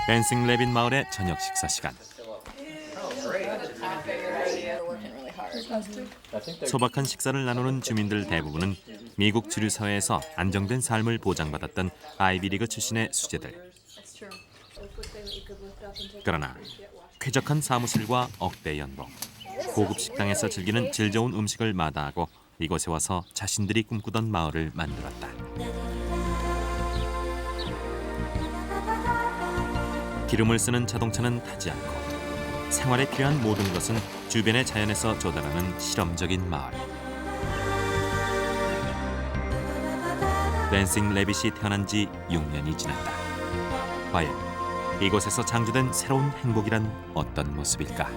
댄싱 레빗 마을의 저녁 식사 시간. 소박한 식사를 나누는 주민들 대부분은 미국 주류 사회에서 안정된 삶을 보장받았던 아이비리그 출신의 수재들. 그러나 쾌적한 사무실과 억대 연봉, 고급 식당에서 즐기는 질 좋은 음식을 마다하고 이곳에 와서 자신들이 꿈꾸던 마을을 만들었다. 기름을 쓰는 자동차는 타지 않고 생활에 필요한 모든 것은 주변의 자연에서 조달하는 실험적인 마을. 댄싱 레빗이 태어난 지 6년이 지났다. 과연 이곳에서 창조된 새로운 행복이란 어떤 모습일까?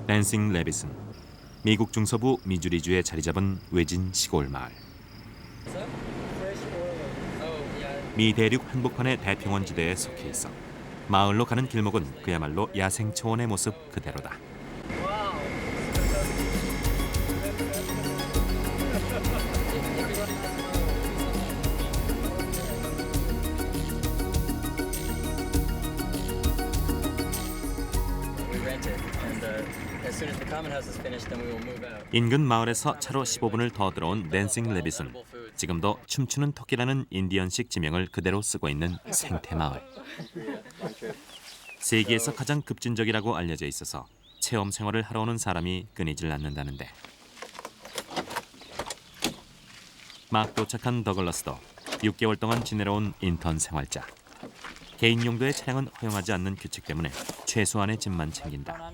댄싱 레빗은 미국 중서부 미주리주에 자리 잡은 외진 시골 마을. 미 대륙 한복판의 대평원 지대에 속해 있어 마을로 가는 길목은 그야말로 야생 초원의 모습 그대로다. 인근 마을에서 차로 15분을 더 들어온 댄싱 레빗은 지금도 춤추는 토끼라는 인디언식 지명을 그대로 쓰고 있는 생태 마을. 세계에서 가장 급진적이라고 알려져 있어서 체험 생활을 하러 오는 사람이 끊이질 않는다는데. 막 도착한 더글라스도 6개월 동안 지내러 온 인턴 생활자. 개인 용도의 차량은 허용하지 않는 규칙 때문에 최소한의 짐만 챙긴다.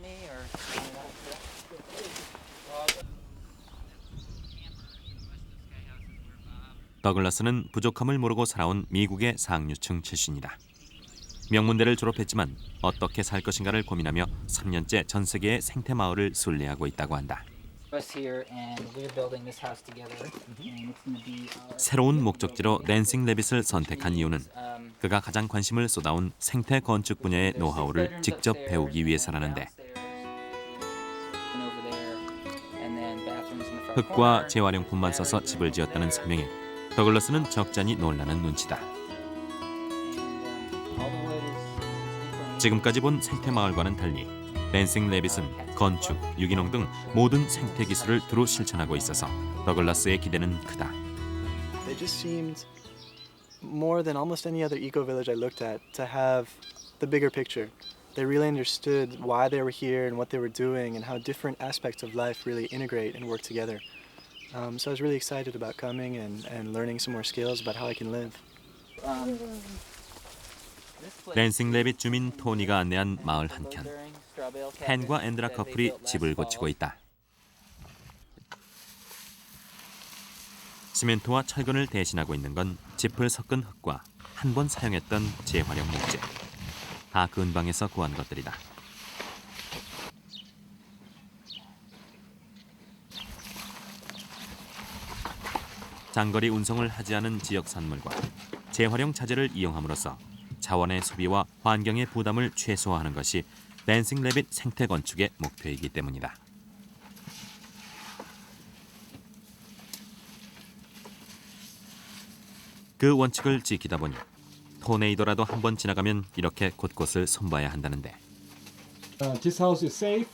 더글라스는 부족함을 모르고 살아온 미국의 상류층 출신이다. 명문대를 졸업했지만 어떻게 살 것인가를 고민하며 3년째 전 세계의 생태 마을을 순례하고 있다고 한다. 새로운 목적지로 댄싱 레빗을 선택한 이유는 그가 가장 관심을 쏟아온 생태 건축 분야의 노하우를 직접 배우기 위해서라는데, 흙과 재활용품만 써서 집을 지었다는 설명에 더글라스는 적잖이 놀라는 눈치다. 지금까지 본 생태 마을과는 달리 댄싱 레빗은 건축, 유기농 등 모든 생태 기술을 두루 실천하고 있어서 더글라스의 기대는 크다. They just seemed more than almost any other eco-village I looked at to have the bigger picture. They really understood why they were here and what they were doing and how different aspects of life really integrate and work together. So I was really excited about coming and learning some more skills about how I can live. 댄싱 레빗 주민 토니가 안내한 마을 한켠. 헨과 앤드라 커플이 집을 고치고 있다. 시멘트와 철근을 대신하고 있는 건 짚을 섞은 흙과 한 번 사용했던 재활용 목재. 다 근방에서 구한 것들이다. 장거리 운송을 하지 않은 지역 산물과 재활용 자재를 이용함으로써 자원의 소비와 환경의 부담을 최소화하는 것이 댄싱 레빗 생태 건축의 목표이기 때문이다. 그 원칙을 지키다 보니 토네이도라도 한 번 지나가면 이렇게 곳곳을 손봐야 한다는데. This house is safe.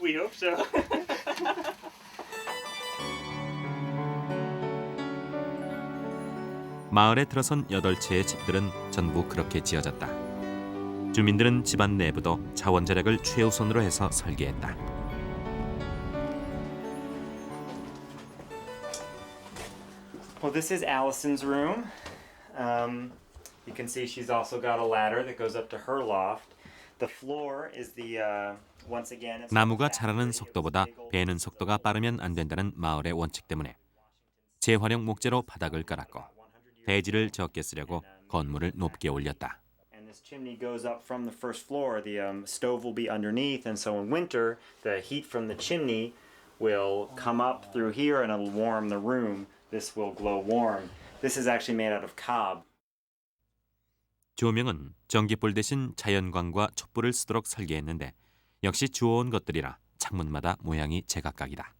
We hope so. 마을에 들어선 8채의 집들은 전부 그렇게 지어졌다. 주민들은 집안 내부도 자원절약을 최우선으로 해서 설계했다. Well, this is Allison's room. You can see she's also got a ladder that goes up to her loft. The floor is the once again. 나무가 자라는 속도보다 베는 속도가 빠르면 안 된다는 마을의 원칙 때문에 재활용 목재로 바닥을 깔았고 대지를 적게 쓰려고 건물을 높게 올렸다. And this chimney goes up from the first floor. The stove will be underneath, and so in winter, the heat from the chimney will come up through here and it'll warm the room. This will glow warm. This is actually made out of cob. 조명은 전기불 대신 자연광과 촛불을 쓰도록 설계했는데 역시 주워온 것들이라 창문마다 모양이 제각각이다.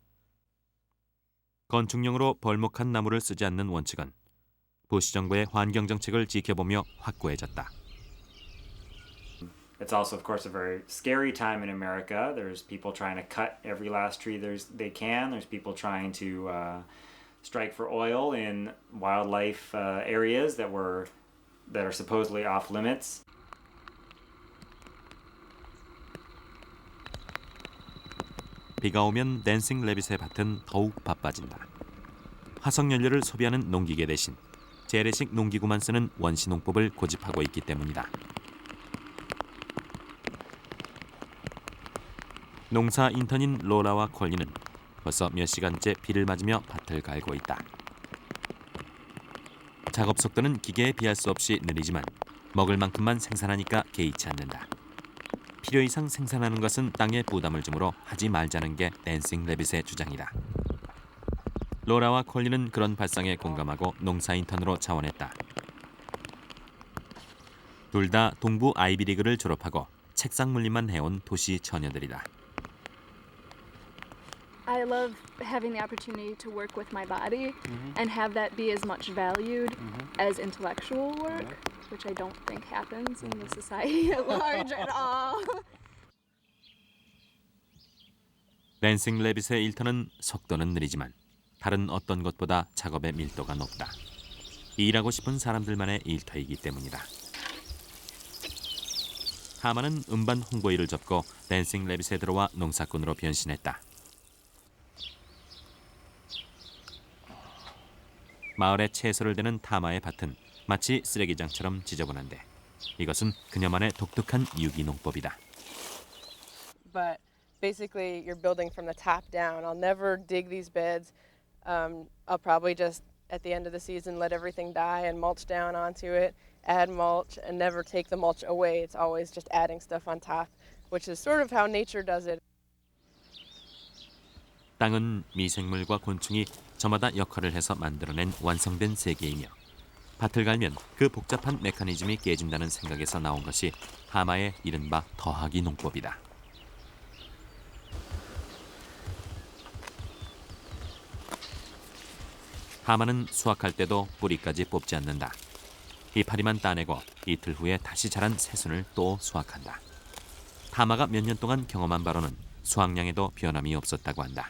건축용으로 벌목한 나무를 쓰지 않는 원칙은 부시 정부의 환경 정책을 지켜보며 확고해졌다. It's also, of course, a very scary time in America. There's people trying to cut every last tree they can. There's people trying to strike for oil in wildlife areas that are supposedly off limits. 비가 오면 댄싱 레빗의 밭은 더욱 바빠진다. 화석연료를 소비하는 농기계 대신 재래식 농기구만 쓰는 원시농법을 고집하고 있기 때문이다. 농사 인턴인 로라와 콜린은 벌써 몇 시간째 비를 맞으며 밭을 갈고 있다. 작업 속도는 기계에 비할 수 없이 느리지만 먹을 만큼만 생산하니까 개의치 않는다. 필요 이상 생산하는 것은 땅에 부담을 주므로 하지 말자는 게 댄싱 레빗의 주장이다. 로라와 콜린은 그런 발상에 공감하고 농사 인턴으로 자원했다. 둘 다 동부 아이비리그를 졸업하고 책상 물리만 해온 도시 처녀들이다. I love having the opportunity to work with my body and have that be as much valued as intellectual work, which I don't think happens in the society at large at all. 댄싱 레빗의 일터는 속도는 느리지만 다른 어떤 것보다 작업의 밀도가 높다. 일하고 싶은 사람들만의 일터이기 때문이다. 하마는 음반 홍보 일을 접고 댄싱 레빗에 들어와 농사꾼으로 변신했다. 마을에 채소를 대는 타마의 밭은 마치 쓰레기장처럼 지저분한데 이것은 그녀만의 독특한 유기농법이다. But basically, you're building from the top down. I'll never dig these beds. I'll probably just, at the end of the season, let everything die and mulch down onto it, add mulch, and never take the mulch away. It's always just adding stuff on top, which is sort of how nature does it. 땅은 미생물과 곤충이 저마다 역할을 해서 만들어낸 완성된 세계이며 밭을 갈면 그 복잡한 메커니즘이 깨진다는 생각에서 나온 것이 하마의 이른바 더하기 농법이다. 하마는 수확할 때도 뿌리까지 뽑지 않는다. 이파리만 따내고 이틀 후에 다시 자란 새순을 또 수확한다. 하마가 몇 년 동안 경험한 바로는 수확량에도 변함이 없었다고 한다.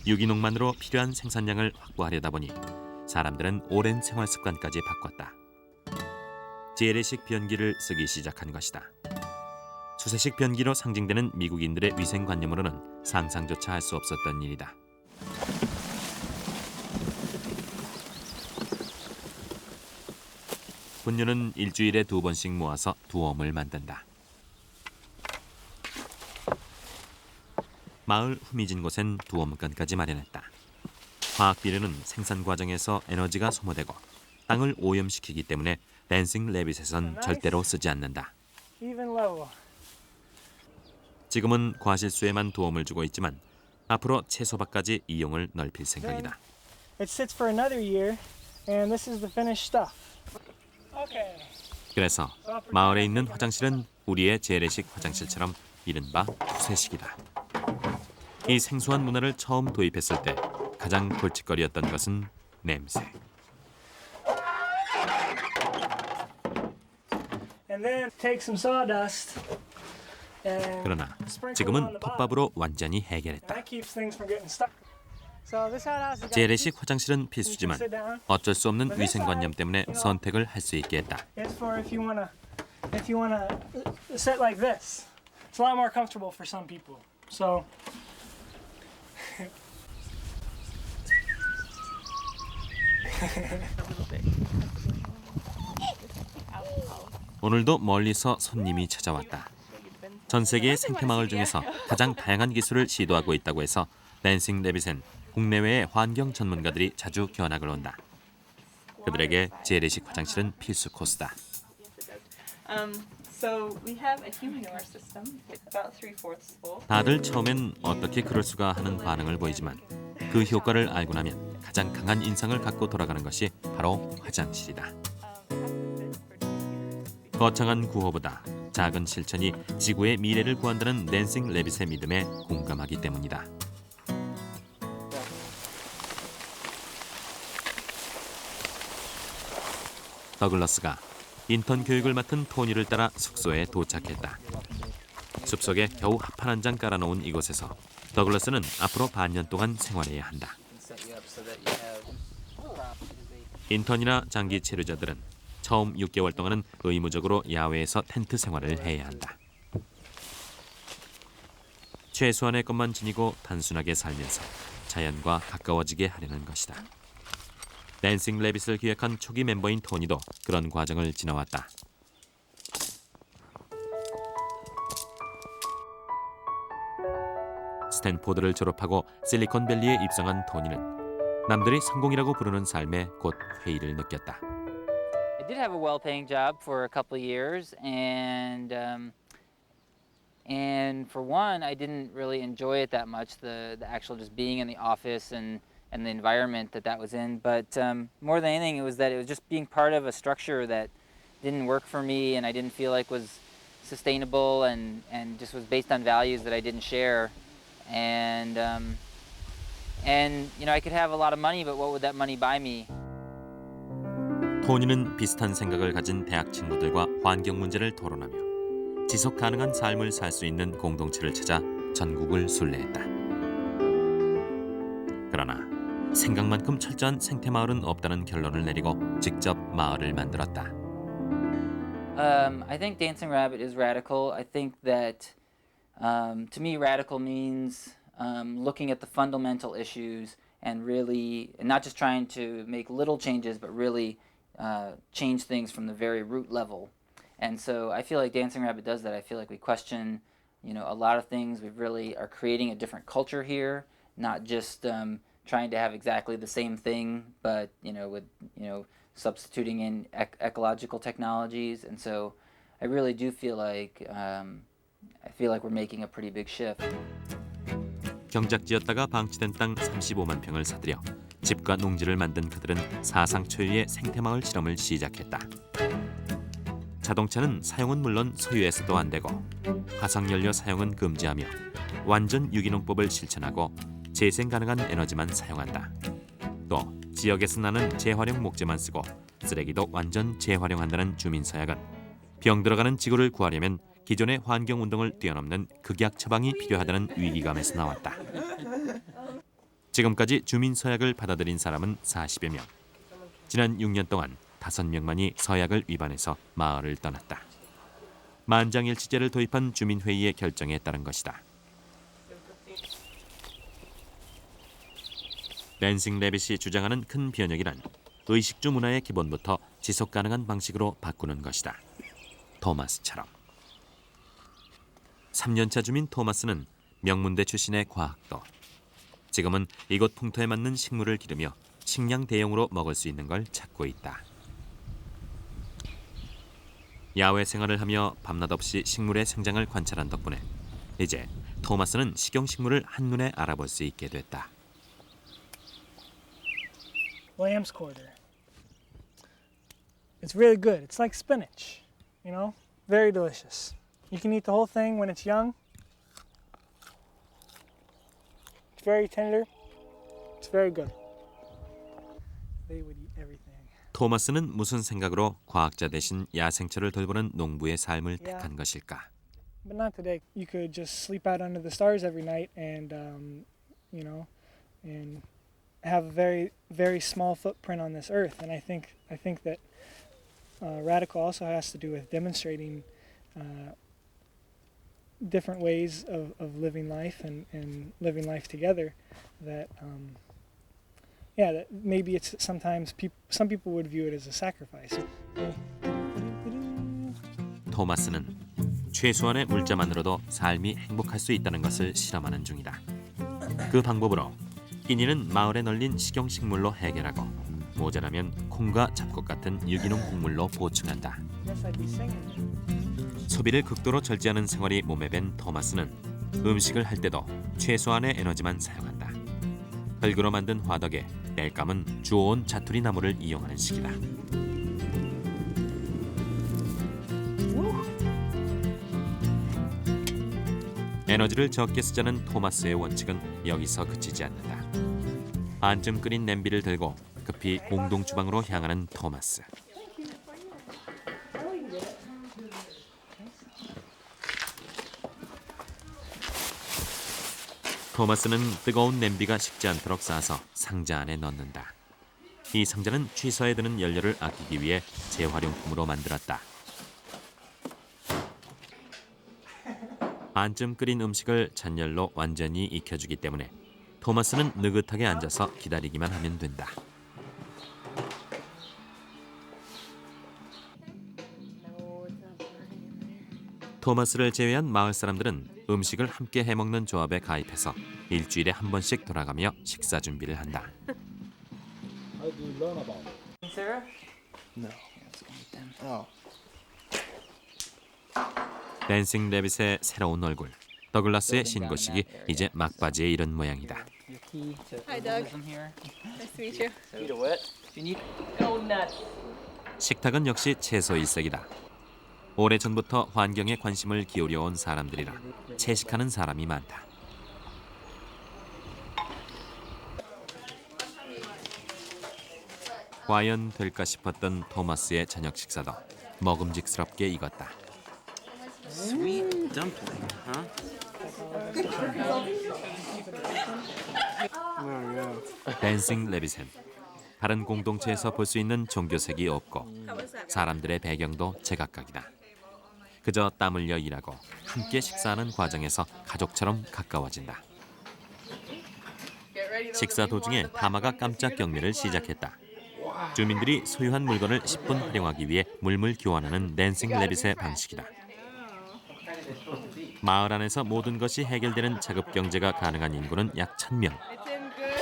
유기농만으로 필요한 생산량을 확보하려다 보니 사람들은 오랜 생활 습관까지 바꿨다. 재래식 변기를 쓰기 시작한 것이다. 수세식 변기로 상징되는 미국인들의 위생관념으로는 상상조차 할 수 없었던 일이다. 분유는 일주일에 2번씩 모아서 두엄을 만든다. 마을 후미진 곳엔 두엄간까지 마련했다. 화학 비료는 생산 과정에서 에너지가 소모되고 땅을 오염시키기 때문에 댄싱 레빗에선 절대로 쓰지 않는다. Even low. 지금은 과실수에만 도움을 주고 있지만 앞으로 채소밭까지 이용을 넓힐 생각이다. It sits for another year, and this is the finished stuff. Okay. 그래서 마을에 있는 화장실은 우리의 재래식 화장실처럼 이른바 수세식이다. 이 생소한 문화를 처음 도입했을 때 가장 골칫거리였던 것은 냄새. And then take some sawdust. And 그러나 sprinkle it on 지금은 the bottom. 톱밥으로 완전히 해결했다. That keeps things from getting stuck. So this outhouse has got 재래식 화장실은 필수지만 sit down. 어쩔 수 없는 위생관념 때문에 선택을 할 수 있게 했다. It's for if you wanna sit like this. It's a lot more comfortable for some people. So 오늘도 멀리서 손님이 찾아왔다. 전 세계의 생태마을 중에서 가장 다양한 기술을 시도하고 있다고 해서 댄싱 레빗엔 국내외의 환경 전문가들이 자주 견학을 온다. 그들에게 재래식 화장실은 필수 코스다. So we have a humidor system. It's about 3/4 full. 다들 처음엔 어떻게 그럴 수가 하는 반응을 보이지만 그 효과를 알고 나면 가장 강한 인상을 갖고 돌아가는 것이 바로 화장실이다. 거창한 구호보다 작은 실천이 지구의 미래를 구한다는 댄싱 레빗의 믿음에 공감하기 때문이다. 더글러스가 인턴 교육을 맡은 토니를 따라 숙소에 도착했다. 숲속에 겨우 합판 한 장 깔아놓은 이곳에서 더글러스는 앞으로 반년 동안 생활해야 한다. 인턴이나 장기 체류자들은 처음 6개월 동안은 의무적으로 야외에서 텐트 생활을 해야 한다. 최소한의 것만 지니고 단순하게 살면서 자연과 가까워지게 하려는 것이다. 댄싱 레빗을 기획한 초기 멤버인 토니도 그런 과정을 지나왔다. 스탠포드를 졸업하고 실리콘밸리에 입성한 토니는 남들이 성공이라고 부르는 삶에 곧 회의를 느꼈다. I did have a well-paying job for a couple of years, and for one, I didn't really enjoy it that much. The actual just being in the office and the environment that was in. But more than anything, it was just being part of a structure that didn't work for me, and I didn't feel like was sustainable, and just was based on values that I didn't share. And you know, I could have a lot of money, but what would that money buy me? 토니는 비슷한 생각을 가진 대학 친구들과 환경 문제를 토론하며 지속 가능한 삶을 살 수 있는 공동체를 찾아 전국을 순례했다. 그러나 생각만큼 철저한 생태 마을은 없다는 결론을 내리고 직접 마을을 만들었다. I think Dancing Rabbit is radical. I think that to me, radical means looking at the fundamental issues and really not just trying to make little changes, but really change things from the very root level. And so I feel like Dancing Rabbit does that. I feel like we question, you know, a lot of things. We really are creating a different culture here, not just trying to have exactly the same thing, but with substituting in ecological technologies. And so I really do feel like we're making a pretty big shift. 경작지였다가 방치된 땅 35만 평을 사들여 집과 농지를 만든 그들은 사상 초유의 생태마을 실험을 시작했다. 자동차는 사용은 물론 소유해서도 안 되고 화석연료 사용은 금지하며 완전 유기농법을 실천하고 재생 가능한 에너지만 사용한다. 또 지역에서 나는 재활용 목재만 쓰고 쓰레기도 완전 재활용한다는 주민서약은 병 들어가는 지구를 구하려면 기존의 환경운동을 뛰어넘는 극약 처방이 필요하다는 위기감에서 나왔다. 지금까지 주민서약을 받아들인 사람은 40여 명. 지난 6년 동안 5명만이 서약을 위반해서 마을을 떠났다. 만장일치제를 도입한 주민회의의 결정에 따른 것이다. 댄싱 레빗이 주장하는 큰 변혁이란 의식주 문화의 기본부터 지속 가능한 방식으로 바꾸는 것이다. 토마스처럼. 3년차 주민 토마스는 명문대 출신의 과학도. 지금은 이곳 풍토에 맞는 식물을 기르며 식량 대용으로 먹을 수 있는 걸 찾고 있다. 야외 생활을 하며 밤낮 없이 식물의 생장을 관찰한 덕분에 이제 토마스는 식용식물을 한눈에 알아볼 수 있게 됐다. Lamb's quarter. It's really good. It's like spinach, very delicious. You can eat the whole thing when it's young. It's very tender. It's very good. They would eat everything. 토마스는 무슨 생각으로 과학자 대신 야생처를 돌보는 농부의 삶을 택한 것일까? But not today. You could just sleep out under the stars every night and and have a very, very small footprint on this earth. And I think that radical also has to do with demonstrating different ways of living life and living life together. That that maybe it's sometimes some people would view it as a sacrifice. 토마스는 최소한의 물자만으로도 삶이 행복할 수 있다는 것을 실험하는 중이다. 그 방법으로 끼니는 마을에 널린 식용식물로 해결하고 모자라면 콩과 잡곡 같은 유기농 곡물로 보충한다. 소비를 극도로 절제하는 생활이 몸에 밴 토마스는 음식을 할 때도 최소한의 에너지만 사용한다. 흙으로 만든 화덕에 땔감은 주워온 자투리 나무를 이용하는 식이다. 에너지를 적게 쓰자는 토마스의 원칙은 여기서 그치지 않는다. 반쯤 끓인 냄비를 들고 급히 공동 주방으로 향하는 토마스. 토마스는 뜨거운 냄비가 식지 않도록 싸서 상자 안에 넣는다. 이 상자는 취서에 드는 연료를 아끼기 위해 재활용품으로 만들었다. 반쯤 끓인 음식을 잔열로 완전히 익혀주기 때문에 토마스는 느긋하게 앉아서 기다리기만 하면 된다. 토마스를 제외한 마을 사람들은 음식을 함께 해먹는 조합에 가입해서 일주일에 한 번씩 돌아가며 식사 준비를 한다. How do you learn about it? Sarah? No. Oh. 댄싱 레빗의 새로운 얼굴, 더글라스의 신고식이 이제 막바지에 이른 모양이다. Your key to Hi, Doug. journalism here. Nice to meet you. Need a what? Do you need? Go nuts. 식탁은 역시 채소 일색이다. 오래전부터 환경에 관심을 기울여온 사람들이라 채식하는 사람이 많다. 과연 될까 싶었던 토마스의 저녁 식사도 먹음직스럽게 익었다. Sweet dumpling, huh? Oh, yeah. 댄싱 레빗은 다른 공동체에서 볼 수 있는 종교색이 없고 사람들의 배경도 제각각이다. 그저 땀 흘려 일하고 함께 식사하는 과정에서 가족처럼 가까워진다. 식사 도중에 타마가 깜짝 경매를 시작했다. 주민들이 소유한 물건을 10분 활용하기 위해 물물 교환하는 댄싱 레빗의 방식이다. 마을 안에서 모든 것이 해결되는 자급 경제가 가능한 인구는 약 1000명.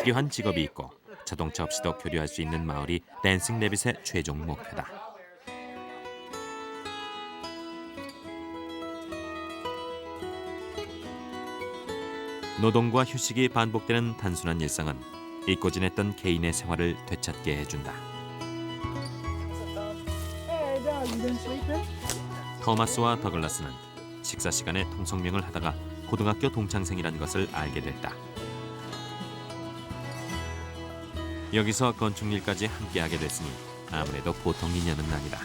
필요한 직업이 있고 자동차 없이도 교류할 수 있는 마을이 댄싱 레빗의 최종 목표다. 노동과 휴식이 반복되는 단순한 일상은 잊고 지냈던 개인의 생활을 되찾게 해준다. 토마스와 더글라스는 식사 시간에 통성명을 하다가 고등학교 동창생이라는 것을 알게 됐다. 여기서 건축일까지 함께하게 됐으니 아무래도 보통 인연은 아니다.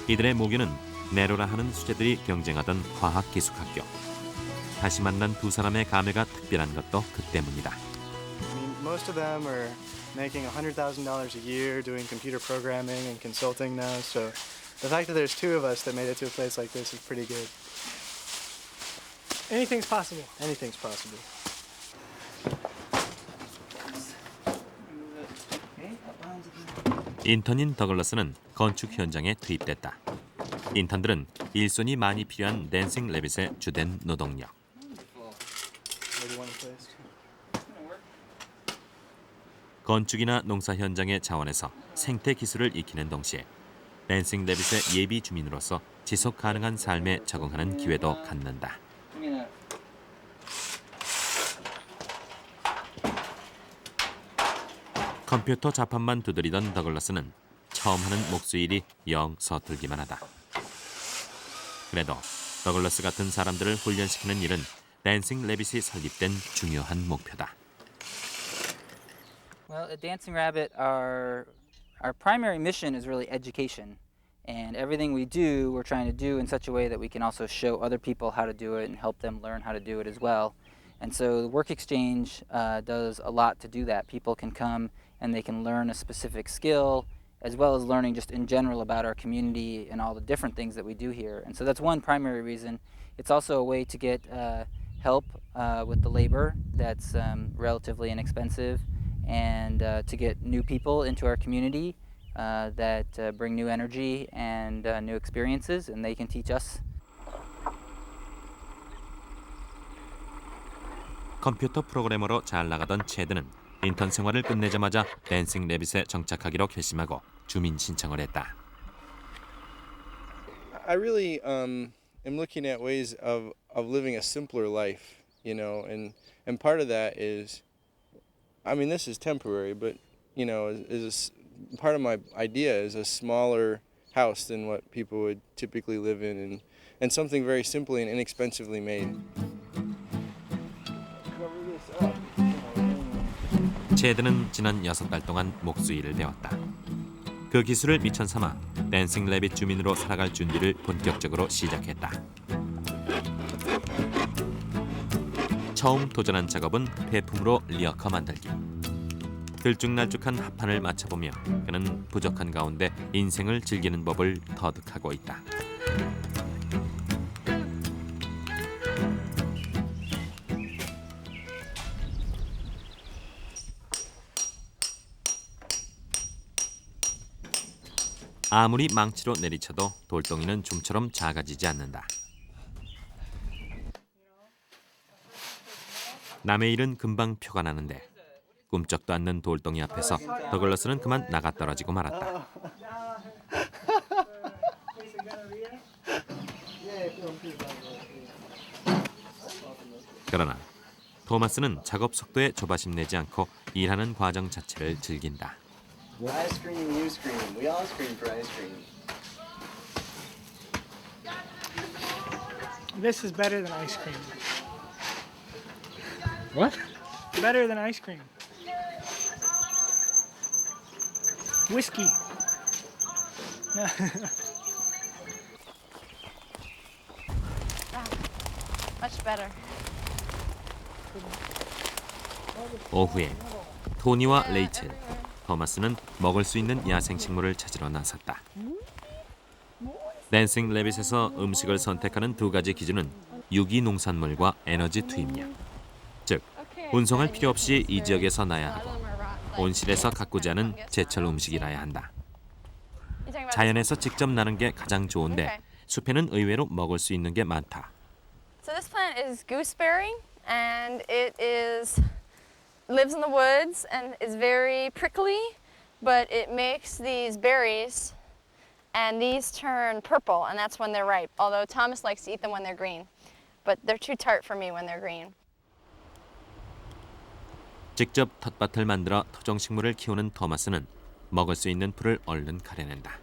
이들의 모교는 네로라 하는 수재들이 경쟁하던 과학기술학교. 다시 만난 두 사람의 감회가 특별한 것도 그 때문이다. I mean, most of them are making $100,000 a year doing computer programming and consulting now, so the fact that there's two of us that made it to a place like this is pretty good. Anything's possible. Anything's possible. 인턴인 더글라스는 건축 현장에 투입됐다. 인턴들은 일손이 많이 필요한 댄싱 레빗의 주된 노동력. Where do you want it placed? 건축이나 농사 현장의 자원에서 생태 기술을 익히는 동시에 댄싱 레빗의 예비 주민으로서 지속 가능한 삶에 적응하는 기회도 갖는다. 컴퓨터 자판만 두드리던 더글라스는 처음 하는 목수일이 영 서툴기만 하다. 그래도 더글라스 같은 사람들을 훈련시키는 일은 댄싱 레빗이 설립된 중요한 목표다. Well, at Dancing Rabbit, our primary mission is really education, and everything we do, we're trying to do in such a way that we can also show other people how to do it and help them learn how to do it as well. And so the Work Exchange does a lot to do that. People can come and they can learn a specific skill, as well as learning just in general about our community and all the different things that we do here. And so that's one primary reason. It's also a way to get help with the labor that's relatively inexpensive, and to get new people into our community that bring new energy and new experiences, and they can teach us. 컴퓨터 프로그래머로 잘 나가던 체드는 인턴 생활을 끝내자마자 댄싱 레빗에 정착하기로 결심하고 주민 신청을 했다. I really am looking at ways of living a simpler life, you know, and part of that is I mean, this is temporary, but you know, part of my idea is a smaller house than what people would typically live in, and something very simply and inexpensively made. 체드는 지난 6달 동안 목수일을 배웠다. 그 기술을 미천 삼아 댄싱 래빗 주민으로 살아갈 준비를 본격적으로 시작했다. 처음 도전한 작업은 폐품으로 리어커 만들기. 들쭉날쭉한 합판을 맞춰보며 그는 부족한 가운데 인생을 즐기는 법을 터득하고 있다. 아무리 망치로 내리쳐도 돌덩이는 좀처럼 작아지지 않는다. 남의 일은 금방 표가 나는데 꿈쩍도 않는 돌덩이 앞에서 더글러스는 그만 나가 떨어지고 말았다. 그러나 토마스는 작업 속도에 조바심 내지 않고 일하는 과정 자체를 즐긴다. I scream, you scream. We all scream for ice cream. This is better than ice cream. What? Better than ice cream. Whiskey. Much better. 오후에 토니와 레이첼, 토마스는 먹을 수 있는 야생 식물을 찾으러 나섰다. 댄싱 래빗에서 음식을 선택하는 두 가지 기준은 유기 농산물과 에너지 투입량. 즉, 운송할 필요 없이 이 지역에서 나야 하고 온실에서 가꾸지 않은 제철 음식이라야 한다. 자연에서 직접 나는 게 가장 좋은데 숲에는 의외로 먹을 수 있는 게 많다. So this plant is gooseberry, and it lives in the woods and is very prickly, but it makes these berries, and these turn purple, and that's when they're ripe. Although Thomas likes to eat them when they're green, but they're too tart for me when they're green. 직접 텃밭을 만들어 토종식물을 키우는 토마스는 먹을 수 있는 풀을 얼른 가려낸다.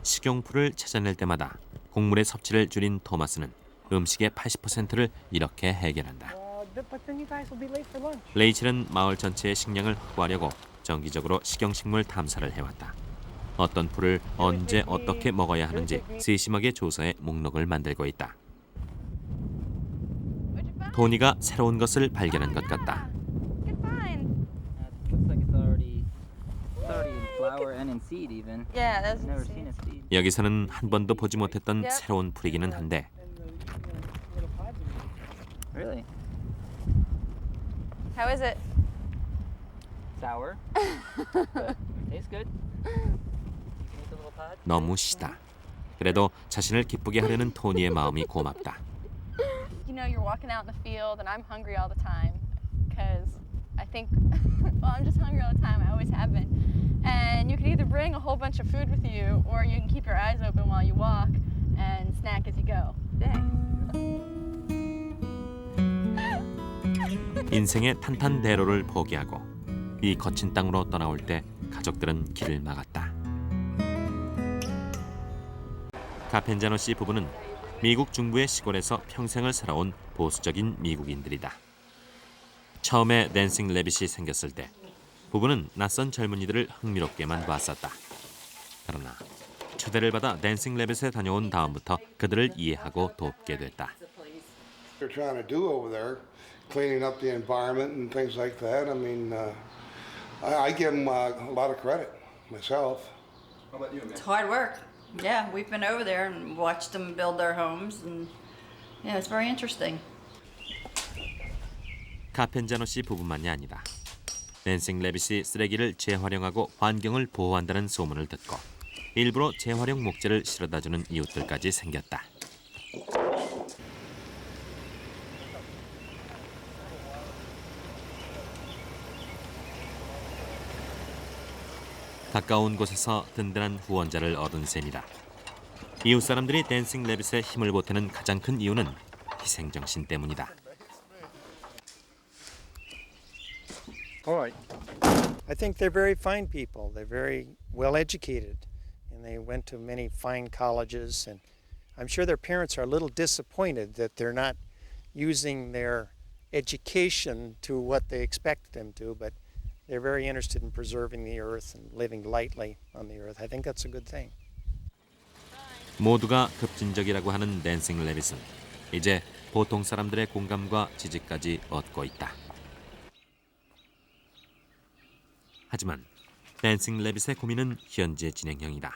식용풀을 찾아낼 때마다 곡물의 섭취를 줄인 토마스는 음식의 80%를 이렇게 해결한다. 레이첼은 마을 전체의 식량을 확보하려고 정기적으로 식용식물 탐사를 해왔다. 어떤 풀을 언제 어떻게 먹어야 하는지 세심하게 조사해 목록을 만들고 있다. 토니가 새로운 것을 발견한 것 같다. Yeah, that's 여기서는 한 번도 보지 못했던 새로운 풀이기는 한데 Really? How is it? Sour. But tastes good. You can eat the little pod. 너무 시다. 그래도 자신을 기쁘게 하려는 토니의 마음이 고맙다. You know, you're walking out in the field, and I'm hungry all the time because I think, well, I'm just hungry all the time. I always have been. And you can either bring a whole bunch of food with you, or you can keep your eyes open while you walk and snack as you go. 인생의 탄탄대로를 포기하고 이 거친 땅으로 떠나올 때 가족들은 길을 막았다. 카펜자노 씨 부부는 미국 중부의 시골에서 평생을 살아온 보수적인 미국인들이다. 처음에 댄싱 래빗이 생겼을 때 부부는 낯선 젊은이들을 흥미롭게만 봤었다. 그러나 초대를 받아 댄싱 래빗에 다녀온 다음부터 그들을 이해하고 돕게 됐다. They're trying to do over there, cleaning up the environment and things like that. I mean, I give them a lot of credit myself. How about you, man? It's hard work. Yeah, we've been over there and watched them build their homes, and yeah, it's very interesting. 카펜자노 씨 부부만이 아니다. 댄싱 래빗이 쓰레기를 재활용하고 환경을 보호한다는 소문을 듣고 일부러 재활용 목재를 실어다주는 이웃들까지 생겼다. 가까운 곳에서 든든한 후원자를 얻은 셈이다. 이웃 사람들이 댄싱 레빗에 힘을 보태는 가장 큰 이유는 희생정신 때문이다. All right. I think they're very fine people. They're very well educated, and they went to many fine colleges. And I'm sure their parents are a little disappointed that they're not using their education to what they expect them to. But they're very interested in preserving the earth and living lightly on the earth. I think that's a good thing. 모두가 급진적이라고 하는 댄싱 레빗은 이제 보통 사람들의 공감과 지지까지 얻고 있다. 하지만 댄싱 레빗의 고민은 현재 진행형이다.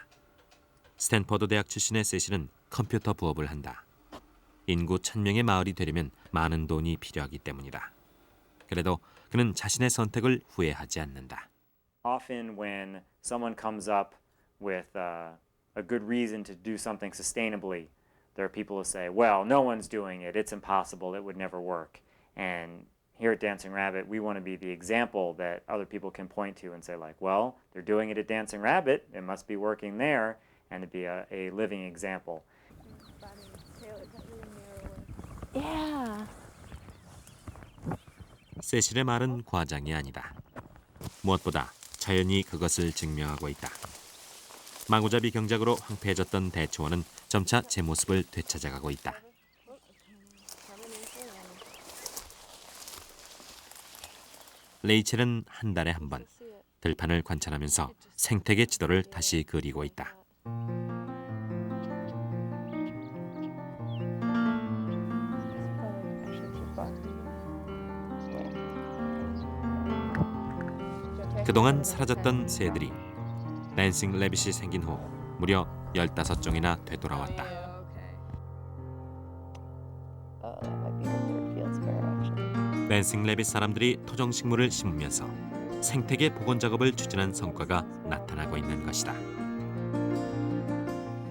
스탠퍼드 대학 출신의 세시는 컴퓨터 부업을 한다. 인구 1000명의 마을이 되려면 많은 돈이 필요하기 때문이다. 그래도 그는 자신의 선택을 후회하지 않는다. Often when someone comes up with a good reason to do something sustainably, there are people who say, well, no one's doing it, it's impossible, it would never work. And here at Dancing Rabbit, we want to be the example that other people can point to and say, like, well, they're doing it at Dancing Rabbit, it must be working there, and to be a living example. Yeah. 세실의 말은 과장이 아니다. 무엇보다 자연이 그것을 증명하고 있다. 마구잡이 경작으로 황폐해졌던 대초원은 점차 제 모습을 되찾아가고 있다. 레이첼은 한 달에 한 번 들판을 관찰하면서 생태계 지도를 다시 그리고 있다. 그동안 사라졌던 새들이 댄싱 레빗이 생긴 후 무려 15종이나 되돌아왔다. 댄싱 레빗 사람들이 토종 식물을 심으면서 생태계 복원 작업을 추진한 성과가 나타나고 있는 것이다.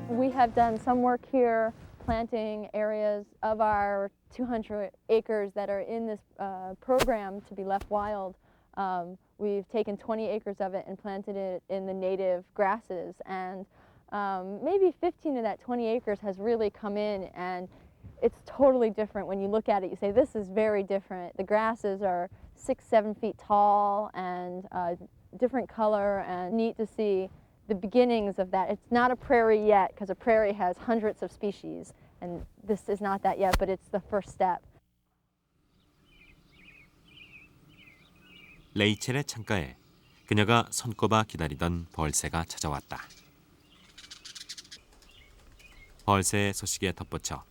We have done some work here planting areas of our 200 acres that are in this program to be left wild. We've taken 20 acres of it and planted it in the native grasses, and maybe 15 of that 20 acres has really come in, and it's totally different. When you look at it, you say, this is very different. The grasses are 6-7 feet tall and different color, and neat to see the beginnings of that. It's not a prairie yet, because a prairie has hundreds of species, and this is not that yet, but it's the first step. 레이첼의 창가에 그녀가 손꼽아 기다리던 벌새가 찾아왔다. 벌새의 소식에 덧붙여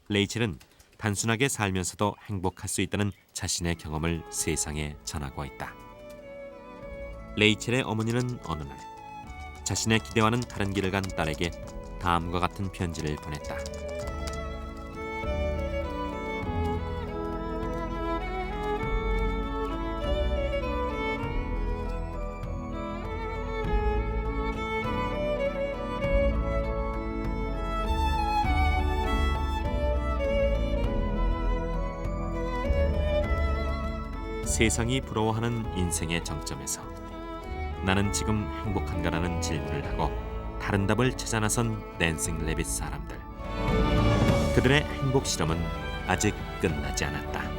레이첼은 단순하게 살면서도 행복할 수 있다는 자신의 경험을 세상에 전하고 있다. 레이첼의 어머니는 어느 날 자신의 기대와는 다른 길을 간 딸에게 다음과 같은 편지를 보냈다. 세상이 부러워하는 인생의 정점에서 나는 지금 행복한가라는 질문을 하고 다른 답을 찾아 나선 댄싱 레빗 사람들. 그들의 행복 실험은 아직 끝나지 않았다.